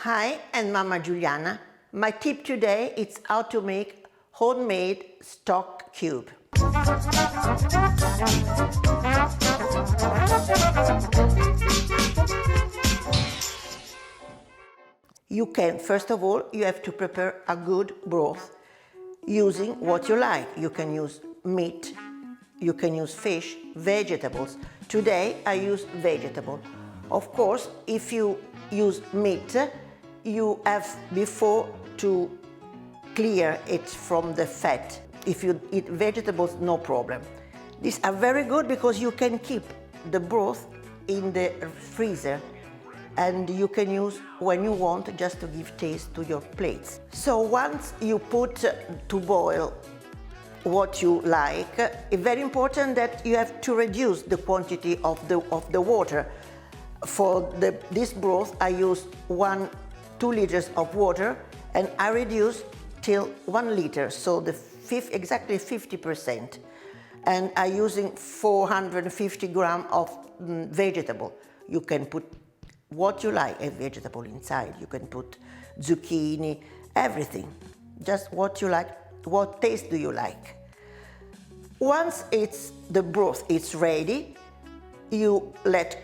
Hi, and Mama Giuliana. My tip today is how to make homemade stock cube. You can, first of all, you have to prepare a good broth using what you like. You can use meat, you can use fish, vegetables. Today I use vegetable. Of course, if you use meat, you have before to clear it from the fat. If you eat vegetables, no problem. These are very good because you can keep the broth in the freezer and you can use when you want, just to give taste to your plates. So once you put to boil what you like, it's very important that you have to reduce the quantity of the water. For this broth I use 2 liters of water and I reduce till 1 liter, so exactly 50%. And I'm using 450 grams of vegetable. You can put what you like, a vegetable inside. You can put zucchini, everything. Just what you like, what taste do you like. Once the broth is ready, you let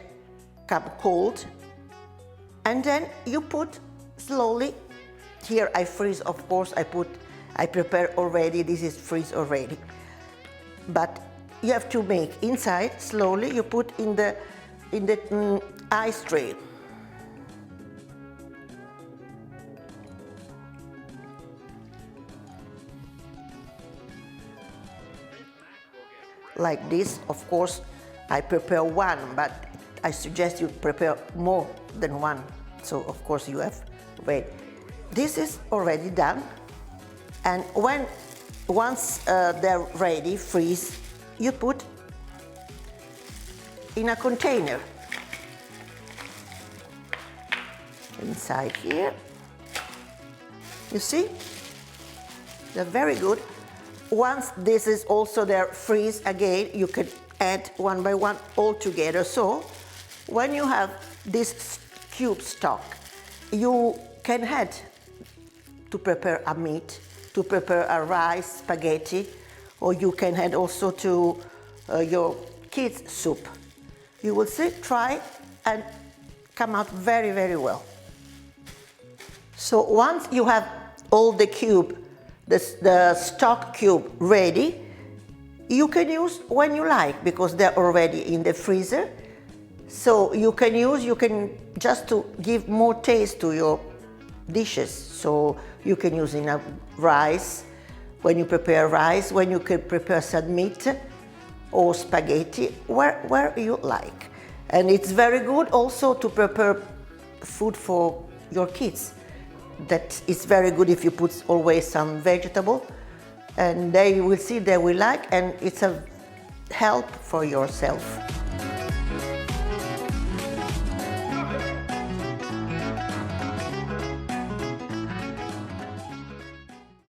come cold, and then you put slowly. Here I freeze, of course, I prepare already, this is freeze already. But you have to make inside, slowly, you put in the ice tray. Like this, of course, I prepare one, but I suggest you prepare more than one. So, of course, you have wait. This is already done, and once they're ready, freeze, you put in a container. Inside here, you see, they're very good. Once this is also there, freeze again, you can add one by one all together. So when you have this cube stock, you can add to prepare a meat, to prepare a rice, spaghetti, or you can add also to your kids' soup. You will see, try, and come out very, very well. So once you have all the cube, the stock cube ready, you can use when you like because they're already in the freezer. So you can just to give more taste to your dishes. So you can use in a rice, when you prepare rice, when you can prepare some meat or spaghetti, where you like. And it's very good also to prepare food for your kids. That is very good if you put always some vegetable, and they will see they will like, and it's a help for yourself.